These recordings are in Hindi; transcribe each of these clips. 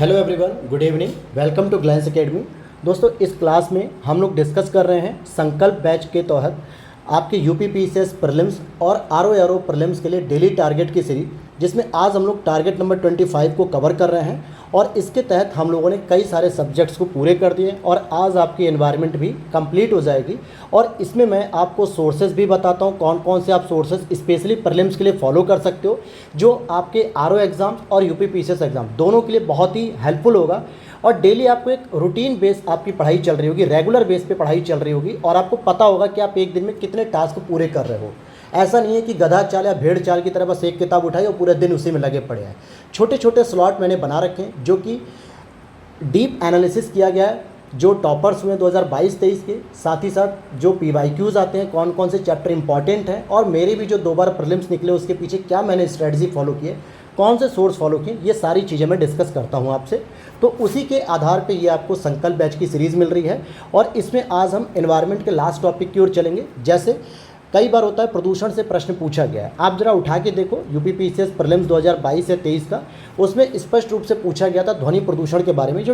Hello everyone, good evening, welcome to Glance academy. दोस्तों, इस क्लास में हम लोग डिस्कस कर रहे हैं संकल्प बैच के तहत आपके यूपीपीसीएस प्रीलिम्स और आरओ प्रीलिम्स के लिए डेली टारगेट की सीरीज, जिसमें आज हम लोग टारगेट नंबर 25 को कवर कर रहे हैं। और इसके तहत हम लोगों ने कई सारे सब्जेक्ट्स को पूरे कर दिए और आज आपकी एनवायरनमेंट भी कंप्लीट हो जाएगी। और इसमें मैं आपको सोर्सेज भी बताता हूँ, कौन कौन से आप सोर्सेज स्पेशली प्रीलिम्स के लिए फॉलो कर सकते हो, जो आपके आरओ एग्ज़ाम और यूपीपीसीएस एग्ज़ाम दोनों के लिए बहुत ही हेल्पफुल होगा। और डेली आपको एक रूटीन बेस आपकी पढ़ाई चल रही होगी, रेगुलर बेस पे पढ़ाई चल रही होगी और आपको पता होगा कि आप एक दिन में कितने टास्क पूरे कर रहे हो। ऐसा नहीं है कि गधा चाल या भेड़ चाल की तरह बस एक किताब उठाई और पूरे दिन उसी में लगे पड़े हैं। छोटे छोटे स्लॉट मैंने बना रखे हैं जो कि डीप एनालिसिस किया गया है, जो टॉपर्स हुए 2022-23 के, साथ ही साथ जो पीवाईक्यूज़ आते हैं, कौन कौन से चैप्टर इंपॉर्टेंट हैं, और मेरे भी जो 2 बार प्रीलिम्स निकले उसके पीछे क्या मैंने स्ट्रेटजी फॉलो किए, कौन से सोर्स फॉलो किए, ये सारी चीज़ें मैं डिस्कस करता हूँ आपसे। तो उसी के आधार पे ये आपको संकल्प बैच की सीरीज़ मिल रही है। और इसमें आज हम एनवायरनमेंट के लास्ट टॉपिक की ओर चलेंगे। जैसे कई बार होता है प्रदूषण से प्रश्न पूछा गया है, आप जरा उठा के देखो यूपीपीसीएस प्रीलिम्स 2022 या 23 का, उसमें स्पष्ट रूप से पूछा गया था ध्वनि प्रदूषण के बारे में।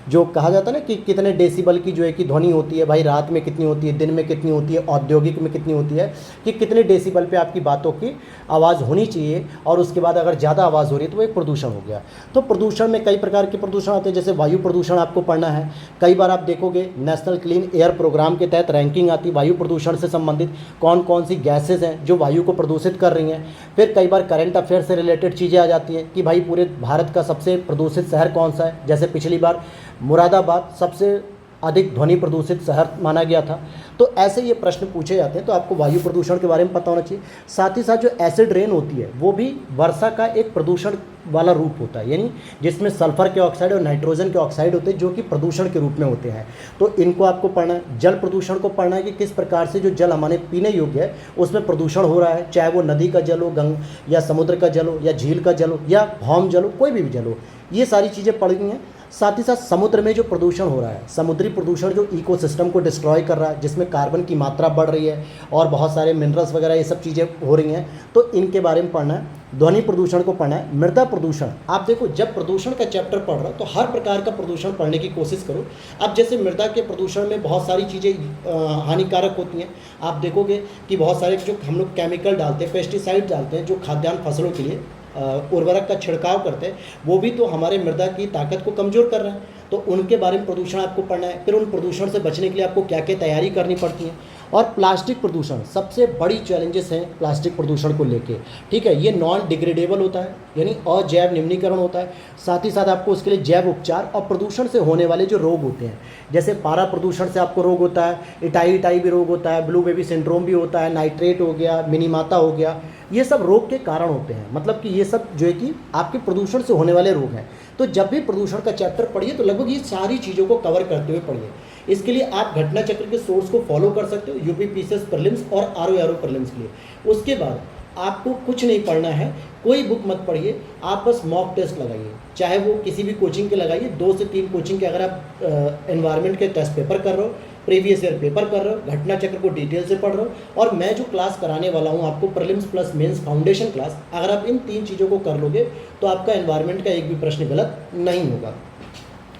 जो कहा जाता है ना कि कितने डेसिबल की जो है कि ध्वनि होती है, भाई रात में कितनी होती है, दिन में कितनी होती है, औद्योगिक में कितनी होती है, कि कितने डेसिबल पे आपकी बातों की आवाज़ होनी चाहिए, और उसके बाद अगर ज़्यादा आवाज़ हो रही है तो वो एक प्रदूषण हो गया। तो प्रदूषण में कई प्रकार के प्रदूषण आते हैं, जैसे वायु प्रदूषण आपको पढ़ना है। कई बार आप देखोगे नेशनल क्लीन एयर प्रोग्राम के तहत रैंकिंग आती है वायु प्रदूषण से संबंधित, कौन कौन सी गैसेज हैं जो वायु को प्रदूषित कर रही हैं। फिर कई बार करंट अफेयर से रिलेटेड चीज़ें आ जाती हैं कि भाई पूरे भारत का सबसे प्रदूषित शहर कौन सा है। जैसे पिछली बार मुरादाबाद सबसे अधिक ध्वनि प्रदूषित शहर माना गया था। तो ऐसे ये प्रश्न पूछे जाते हैं, तो आपको वायु प्रदूषण के बारे में पता होना चाहिए। साथ ही साथ जो एसिड रेन होती है वो भी वर्षा का एक प्रदूषण वाला रूप होता है, यानी जिसमें सल्फर के ऑक्साइड और नाइट्रोजन के ऑक्साइड होते हैं जो कि प्रदूषण के रूप में होते हैं। तो इनको आपको पढ़ना है। जल प्रदूषण को पढ़ना है कि किस प्रकार से जो जल हमारे पीने योग्य है उसमें प्रदूषण हो रहा है, चाहे वो नदी का जल हो, या समुद्र का जल हो, या झील का जल हो, या भौम जल हो, कोई भी जल हो, ये सारी चीज़ें पढ़नी हैं। साथ ही साथ समुद्र में जो प्रदूषण हो रहा है, समुद्री प्रदूषण जो इकोसिस्टम को डिस्ट्रॉय कर रहा है, जिसमें कार्बन की मात्रा बढ़ रही है और बहुत सारे मिनरल्स वगैरह ये सब चीज़ें हो रही हैं, तो इनके बारे में पढ़ना है। ध्वनि प्रदूषण को पढ़ना है। मृदा प्रदूषण, आप देखो जब प्रदूषण का चैप्टर पढ़ रहा हो तो हर प्रकार का प्रदूषण पढ़ने की कोशिश करो। अब जैसे मृदा के प्रदूषण में बहुत सारी चीज़ें हानिकारक होती हैं। आप देखोगे कि बहुत सारे जो हम लोग केमिकल डालते हैं, पेस्टिसाइड डालते हैं, जो खाद्यान्न फसलों के लिए उर्वरक का छिड़काव करते हैं, वो भी तो हमारे मृदा की ताकत को कमज़ोर कर रहे हैं। तो उनके बारे में प्रदूषण आपको पढ़ना है। फिर उन प्रदूषण से बचने के लिए आपको क्या क्या तैयारी करनी पड़ती है। और प्लास्टिक प्रदूषण, सबसे बड़ी चैलेंजेस हैं प्लास्टिक प्रदूषण को लेके, ठीक है। ये नॉन डिग्रेडेबल होता है, यानी अजैव निम्नीकरण होता है। साथ ही साथ आपको उसके लिए जैव उपचार और प्रदूषण से होने वाले जो रोग होते हैं, जैसे पारा प्रदूषण से आपको रोग होता है, इटाई भी रोग होता है, ब्लू बेबी सिंड्रोम भी होता है, नाइट्रेट हो गया, मिनीमाता हो गया, ये सब रोग के कारण होते हैं। मतलब कि ये सब जो है कि आपके प्रदूषण से होने वाले रोग हैं। तो जब भी प्रदूषण का चैप्टर पढ़िए तो लगभग ये सारी चीज़ों को कवर करते हुए पढ़िए। इसके लिए आप घटना चक्र के सोर्स को फॉलो कर सकते हो यूपीपीसीएस प्रीलिम्स और आरओ प्रीलिम्स के लिए। उसके बाद आपको कुछ नहीं पढ़ना है, कोई बुक मत पढ़िए, आप बस मॉक टेस्ट लगाइए, चाहे वो किसी भी कोचिंग के लगाइए। 2 से 3 कोचिंग के, अगर आप एनवायरनमेंट के टेस्ट पेपर कर रहे हो, प्रीवियस ईयर पेपर कर रहे हो, घटना चक्र को डिटेल से पढ़ रहे हो, और मैं जो क्लास कराने वाला हूँ आपको prelims plus mains foundation class, अगर आप इन 3 चीज़ों को कर लोगे तो आपका एनवायरनमेंट का एक भी प्रश्न गलत नहीं होगा।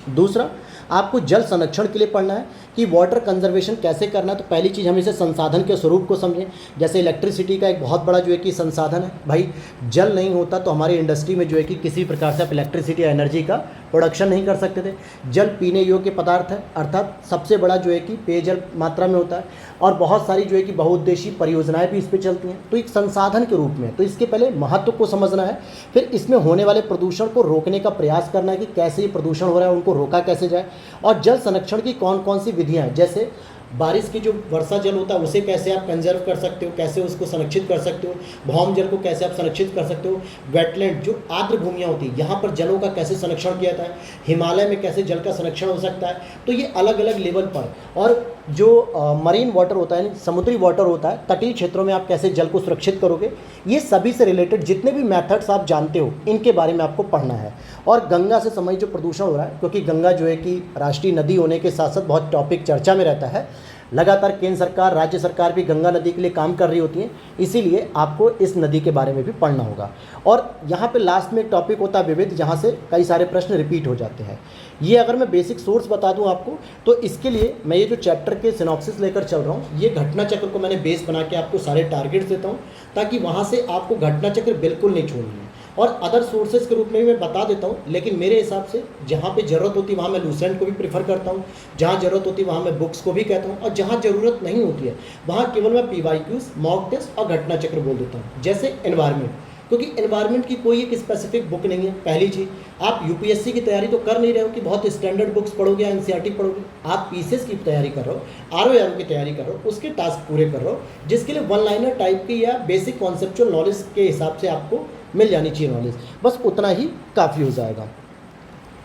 दूसरा, आपको जल संरक्षण के लिए पढ़ना है कि वाटर कंजर्वेशन कैसे करना है। तो पहली चीज़ हम इसे संसाधन के स्वरूप को समझें। जैसे इलेक्ट्रिसिटी का एक बहुत बड़ा जो है कि संसाधन है, भाई जल नहीं होता तो हमारी इंडस्ट्री में जो है कि किसी प्रकार से आप इलेक्ट्रिसिटी या एनर्जी का प्रोडक्शन नहीं कर सकते थे। जल पीने योग्य पदार्थ है, अर्थात सबसे बड़ा जो है कि पेयजल मात्रा में होता है, और बहुत सारी जो है कि बहुउद्देशीय परियोजनाएं भी इस पर चलती हैं। तो एक संसाधन के रूप में, तो इसके पहले महत्व को समझना है, फिर इसमें होने वाले प्रदूषण को रोकने का प्रयास करना है कि कैसे ये प्रदूषण हो रहा है उनको रोका कैसे जाए, और जल संरक्षण की कौन कौन सी विधियाँ हैं। जैसे बारिश की जो वर्षा जल होता है उसे कैसे आप कंजर्व कर सकते हो, कैसे उसको संरक्षित कर सकते हो, भौम जल को कैसे आप संरक्षित कर सकते हो, वेटलैंड जो आर्द्र भूमियाँ होती हैं यहाँ पर जलों का कैसे संरक्षण किया जाता है, हिमालय में कैसे जल का संरक्षण हो सकता है। तो ये अलग अलग लेवल पर, और जो मरीन वाटर होता है, समुद्री वाटर होता है, तटीय क्षेत्रों में आप कैसे जल को सुरक्षित करोगे, ये सभी से रिलेटेड जितने भी मेथड्स आप जानते हो इनके बारे में आपको पढ़ना है। और गंगा से संबंधित जो प्रदूषण हो रहा है, क्योंकि गंगा जो है कि राष्ट्रीय नदी होने के साथ साथ बहुत टॉपिक चर्चा में रहता है, लगातार केंद्र सरकार, राज्य सरकार भी गंगा नदी के लिए काम कर रही होती हैं, इसीलिए आपको इस नदी के बारे में भी पढ़ना होगा। और यहाँ पे लास्ट में एक टॉपिक होता है विविध, जहाँ से कई सारे प्रश्न रिपीट हो जाते हैं। ये अगर मैं बेसिक सोर्स बता दूं आपको, तो इसके लिए मैं ये जो चैप्टर के सिनॉप्सिस लेकर चल रहा हूँ, ये घटना चक्र को मैंने बेस बना के आपको सारे टारगेट्स देता हूँ, ताकि वहाँ से आपको घटना चक्र बिल्कुल नहीं छोड़नी है। और अदर सोर्सेज के रूप में भी मैं बता देता हूँ, लेकिन मेरे हिसाब से जहाँ पे ज़रूरत होती है वहाँ मैं लूसेंट को भी प्रीफर करता हूँ, जहाँ ज़रूरत होती है वहाँ मैं बुक्स को भी कहता हूँ, और जहाँ ज़रूरत नहीं होती है वहाँ केवल मैं PYQs, मॉक टेस्ट और घटना चक्र बोल देता हूँ। जैसे एनवायरनमेंट, क्योंकि एनवायरनमेंट की कोई एक स्पेसिफिक बुक नहीं है। पहली चीज़, आप UPSC की तैयारी तो कर नहीं रहे हो कि बहुत स्टैंडर्ड बुक्स पढ़ोगे या NCERT पढ़ोगे, आप PCS की तैयारी कर रहे हो, RO की तैयारी कर रहे हो, उसके टास्क पूरे कर रहे हो, जिसके लिए वन लाइनर टाइप की या बेसिक कॉन्सेप्चुअल नॉलेज के हिसाब से आपको मिल जानी चाहिए नॉलेज, बस उतना ही काफ़ी हो जाएगा।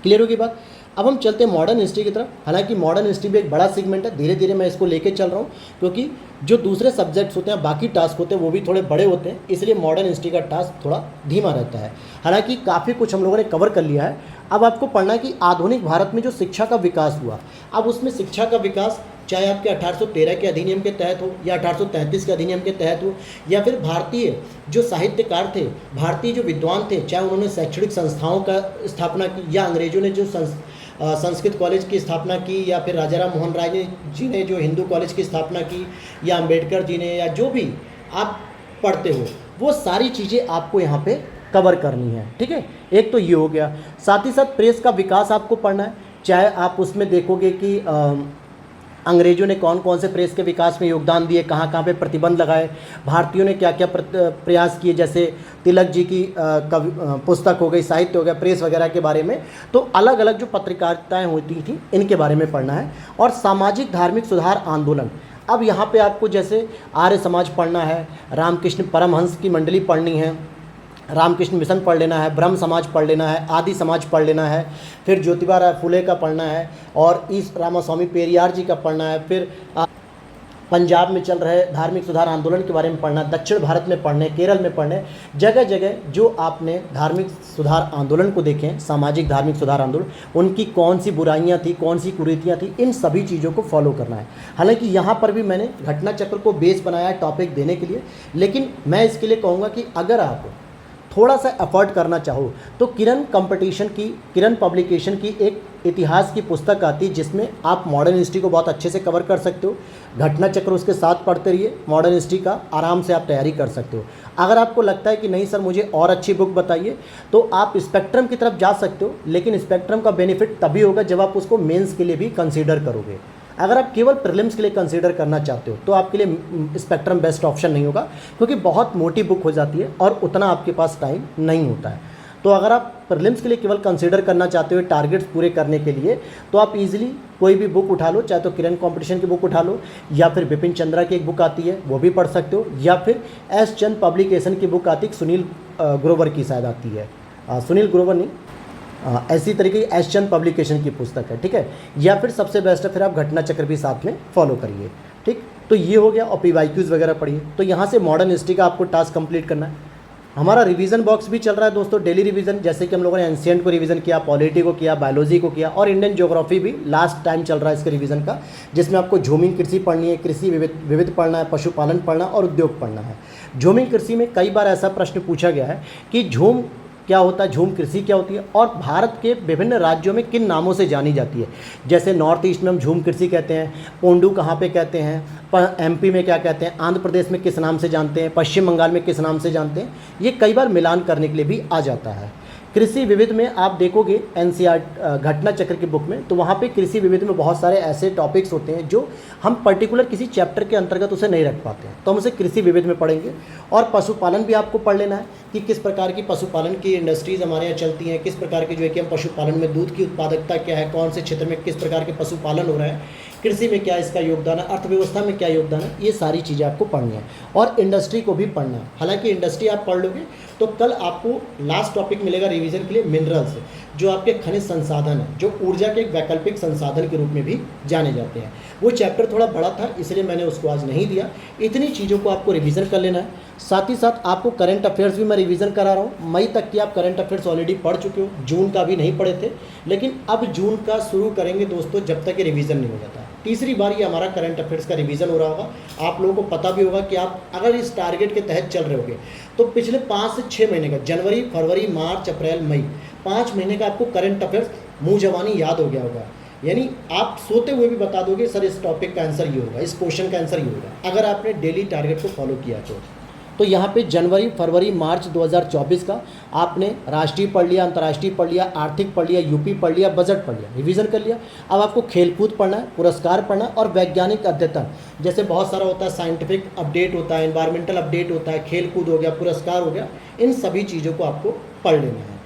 क्लियर होगी बात। अब हम चलते हैं मॉडर्न हिस्ट्री की तरफ। हालांकि मॉडर्न हिस्ट्री भी एक बड़ा सेगमेंट है, धीरे धीरे मैं इसको लेके चल रहा हूँ, क्योंकि जो दूसरे सब्जेक्ट्स होते हैं, बाकी टास्क होते हैं, वो भी थोड़े बड़े होते हैं, इसलिए मॉडर्न हिस्ट्री का टास्क थोड़ा धीमा रहता है। हालांकि काफ़ी कुछ हम लोगों ने कवर कर लिया है। अब आपको पढ़ना है कि आधुनिक भारत में जो शिक्षा का विकास हुआ, अब उसमें शिक्षा का विकास चाहे आपके 1813 के अधिनियम के तहत हो या 1833 के अधिनियम के तहत हो, या फिर भारतीय जो साहित्यकार थे, भारतीय जो विद्वान थे, चाहे उन्होंने शैक्षणिक संस्थाओं का स्थापना की, या अंग्रेजों ने जो संस्कृत कॉलेज की स्थापना की, या फिर राजा राम मोहन राय जी ने जो हिंदू कॉलेज की स्थापना की, या अंबेडकर जी ने, या जो भी आप पढ़ते हो, वो सारी चीज़ें आपको यहाँ पे कवर करनी है। ठीक है, एक तो ये हो गया। साथ ही साथ प्रेस का विकास आपको पढ़ना है। चाहे आप उसमें देखोगे कि अंग्रेजों ने कौन कौन से प्रेस के विकास में योगदान दिए, कहाँ कहाँ पे प्रतिबंध लगाए, भारतीयों ने क्या क्या प्रयास किए, जैसे तिलक जी की पुस्तक हो गई, साहित्य हो गया, प्रेस वगैरह के बारे में। तो अलग अलग जो पत्रकारिताएँ होती थी, इनके बारे में पढ़ना है। और सामाजिक धार्मिक सुधार आंदोलन, अब यहाँ पे आपको जैसे आर्य समाज पढ़ना है, रामकृष्ण परमहंस की मंडली पढ़नी है, रामकृष्ण मिशन पढ़ लेना है, ब्रह्म समाज पढ़ लेना है, आदि समाज पढ़ लेना है, फिर ज्योतिबा राय फुले का पढ़ना है, और ईस रामास्वामी पेरियार जी का पढ़ना है, फिर पंजाब में चल रहे धार्मिक सुधार आंदोलन के बारे में पढ़ना, दक्षिण भारत में पढ़ने, केरल में पढ़ने, जगह जगह जो आपने धार्मिक सुधार आंदोलन को देखें, सामाजिक धार्मिक सुधार आंदोलन, उनकी कौन सी बुराइयां थी, कौन सी कुरीतियां थी, इन सभी चीज़ों को फॉलो करना है। हालांकि यहाँ पर भी मैंने घटना चक्र को बेस बनाया है टॉपिक देने के लिए, लेकिन मैं इसके लिए कहूँगा कि अगर आप थोड़ा सा एफर्ट करना चाहो तो किरण पब्लिकेशन की एक इतिहास की पुस्तक आती है, जिसमें आप मॉडर्न हिस्ट्री को बहुत अच्छे से कवर कर सकते हो। घटना चक्र उसके साथ पढ़ते रहिए, मॉडर्न हिस्ट्री का आराम से आप तैयारी कर सकते हो। अगर आपको लगता है कि नहीं सर मुझे और अच्छी बुक बताइए, तो आप स्पेक्ट्रम की तरफ जा सकते हो, लेकिन स्पेक्ट्रम का बेनिफिट तभी होगा जब आप उसको मेंस के लिए भी कंसीडर करोगे। अगर आप केवल प्रीलिम्स के लिए कंसीडर करना चाहते हो तो आपके लिए स्पेक्ट्रम बेस्ट ऑप्शन नहीं होगा, क्योंकि बहुत मोटी बुक हो जाती है और उतना आपके पास टाइम नहीं होता है। तो अगर आप प्रीलिम्स के लिए केवल कंसीडर करना चाहते हो टारगेट्स पूरे करने के लिए, तो आप इजीली कोई भी बुक उठा लो, चाहे तो किरण कंपटीशन की बुक उठा लो, या फिर बिपिन चंद्रा की एक बुक आती है वो भी पढ़ सकते हो, या फिर एस चंद पब्लिकेशन की बुक आती है, सुनील ग्रोवर की शायद आती है, सुनील ग्रोवर नहीं, ऐसी तरीके की एस चंद पब्लिकेशन की पुस्तक है। ठीक है, या फिर सबसे बेस्ट है फिर आप घटना चक्र भी साथ में फॉलो करिए। ठीक, तो ये हो गया, और PYQs वगैरह पढ़िए। तो यहाँ से मॉडर्न हिस्ट्री का आपको टास्क कंप्लीट करना है। हमारा रिवीजन बॉक्स भी चल रहा है दोस्तों, डेली रिवीजन, जैसे कि हम लोगों ने एंशिएंट को रिवीजन किया, पॉलिटी को किया, बायोलॉजी को किया, और इंडियन ज्योग्राफी भी लास्ट टाइम चल रहा है इसके रिवीजन का, जिसमें आपको झूमिंग कृषि पढ़नी है, कृषि विविध पढ़ना है, पशुपालन पढ़ना और उद्योग पढ़ना है। झूमिंग कृषि में कई बार ऐसा प्रश्न पूछा गया है कि झूम क्या होता है, झूम कृषि क्या होती है, और भारत के विभिन्न राज्यों में किन नामों से जानी जाती है। जैसे नॉर्थ ईस्ट में हम झूम कृषि कहते हैं, पोंडू कहाँ पे कहते हैं, MP में क्या कहते हैं, आंध्र प्रदेश में किस नाम से जानते हैं, पश्चिम बंगाल में किस नाम से जानते हैं, ये कई बार मिलान करने के लिए भी आ जाता है। कृषि विविध में आप देखोगे NCERT घटना चक्र की बुक में, तो वहाँ पे कृषि विविध में बहुत सारे ऐसे टॉपिक्स होते हैं जो हम पर्टिकुलर किसी चैप्टर के अंतर्गत उसे नहीं रख पाते हैं, तो हम उसे कृषि विविध में पढ़ेंगे। और पशुपालन भी आपको पढ़ लेना है कि किस प्रकार की पशुपालन की इंडस्ट्रीज़ हमारे यहाँ चलती हैं, किस प्रकार की जो है कि हम पशुपालन में दूध की उत्पादकता क्या है, कौन से क्षेत्र में किस प्रकार के पशुपालन हो रहा है, कृषि में क्या इसका योगदान है, अर्थव्यवस्था में क्या योगदान है, ये सारी चीज़ें आपको पढ़नी है। और इंडस्ट्री को भी पढ़ना है। हालांकि इंडस्ट्री आप पढ़ लोगे तो कल आपको लास्ट टॉपिक मिलेगा रिवीजन के लिए, मिनरल्स, जो आपके खनिज संसाधन है, जो ऊर्जा के एक वैकल्पिक संसाधन के रूप में भी जाने जाते हैं। वो चैप्टर थोड़ा बड़ा था, इसलिए मैंने उसको आज नहीं दिया। इतनी चीज़ों को आपको रिवीजन कर लेना है। साथ ही साथ आपको करंट अफेयर्स भी मैं रिवीजन करा रहा हूँ। मई तक की आप करंट अफेयर्स ऑलरेडी पढ़ चुके हो, जून का भी नहीं पढ़े थे, लेकिन अब जून का शुरू करेंगे दोस्तों जब तक ये रिवीजन नहीं हो जाता। तीसरी बार ये हमारा करंट अफेयर्स का रिवीजन हो रहा होगा। आप लोगों को पता भी होगा कि आप अगर इस टारगेट के तहत चल रहे होगे तो पिछले 5 से 6 महीने का, जनवरी, फरवरी, मार्च, अप्रैल, मई, 5 महीने का आपको करंट अफेयर्स मुँह जबानी याद हो गया होगा। यानी आप सोते हुए भी बता दोगे सर इस टॉपिक का आंसर ये होगा, इस क्वेश्चन का आंसर ये होगा, अगर आपने डेली टारगेट को फॉलो किया तो यहाँ पे जनवरी, फरवरी, मार्च 2024 का आपने राष्ट्रीय पढ़ लिया, अंतर्राष्ट्रीय पढ़ लिया, आर्थिक पढ़ लिया, यूपी पढ़ लिया, बजट पढ़ लिया, रिवीजन कर लिया। अब आपको खेलकूद पढ़ना है, पुरस्कार पढ़ना है और वैज्ञानिक अद्यतन, जैसे बहुत सारा होता है, साइंटिफिक अपडेट होता है, एनवायरमेंटल अपडेट होता है, खेलकूद हो गया, पुरस्कार हो गया, इन सभी चीज़ों को आपको पढ़ लेना है।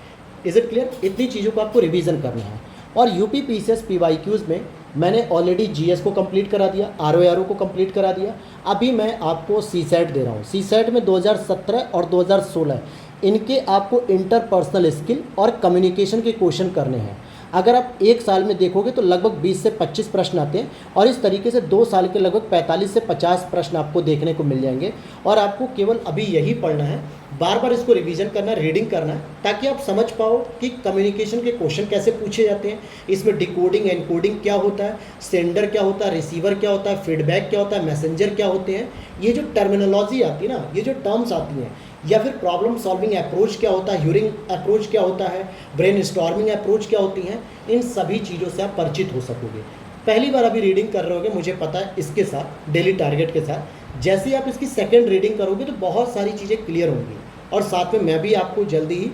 Is it clear? इतनी चीज़ों को आपको रिवीजन करना है। और यूपी पीसीएस पीवाईक्यूज़ में मैंने ऑलरेडी जीएस को कंप्लीट करा दिया, आरओआरओ को कंप्लीट करा दिया। अभी मैं आपको सीसेट दे रहा हूँ। सीसेट में 2017 और 2016 इनके आपको इंटरपर्सनल स्किल और कम्युनिकेशन के क्वेश्चन करने हैं। अगर आप एक साल में देखोगे तो लगभग 20 से 25 प्रश्न आते हैं और इस तरीके से 2 साल के लगभग 45 से 50 प्रश्न आपको देखने को मिल जाएंगे। और आपको केवल अभी यही पढ़ना है, बार बार इसको रिवीजन करना है, रीडिंग करना है, ताकि आप समझ पाओ कि कम्युनिकेशन के क्वेश्चन कैसे पूछे जाते हैं, इसमें डिकोडिंग एनकोडिंग क्या होता है, सेंडर क्या होता है, रिसीवर क्या होता है, फीडबैक क्या होता है, मैसेंजर क्या होते हैं। ये जो टर्मिनोलॉजी आती है ना, ये जो टर्म्स आती हैं, या फिर प्रॉब्लम सॉल्विंग अप्रोच क्या होता है, ह्यूरिंग अप्रोच क्या होता है, ब्रेन स्टॉर्मिंग अप्रोच क्या होती हैं, इन सभी चीज़ों से आप परिचित हो सकोगे। पहली बार अभी रीडिंग कर रहे होगे, मुझे पता है, इसके साथ डेली टारगेट के साथ। जैसे ही आप इसकी सेकंड रीडिंग करोगे तो बहुत सारी चीज़ें क्लियर होंगी। और साथ में मैं भी आपको जल्दी ही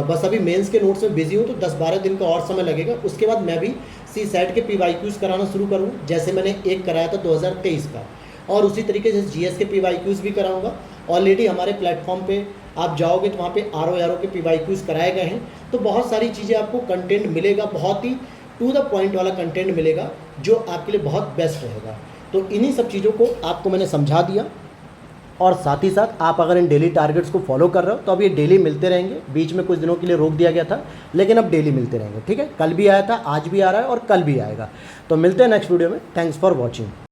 बस अभी मेंस के नोट्स में बिजी हूँ तो 10-12 दिन का और समय लगेगा। उसके बाद मैं भी सीसेट के पीवाईक्यूज़ कराना शुरू करूँ, जैसे मैंने एक कराया था 2023 का, और उसी तरीके से जीएस के पीवाईक्यूज़ भी कराऊंगा। ऑलरेडी हमारे प्लेटफॉर्म पे आप जाओगे तो वहाँ पे आरओआरओ के पीवाईक्यूज़ कराए गए हैं। तो बहुत सारी चीज़ें आपको कंटेंट मिलेगा, बहुत ही टू द पॉइंट वाला कंटेंट मिलेगा जो आपके लिए बहुत बेस्ट रहेगा। तो इन्हीं सब चीज़ों को आपको मैंने समझा दिया। और साथ ही साथ आप अगर इन डेली टारगेट्स को फॉलो कर रहे हो तो अब ये डेली मिलते रहेंगे। बीच में कुछ दिनों के लिए रोक दिया गया था, लेकिन अब डेली मिलते रहेंगे। ठीक है, कल भी आया था, आज भी आ रहा है और कल भी आएगा। तो मिलते हैं नेक्स्ट वीडियो में। Thanks for watching.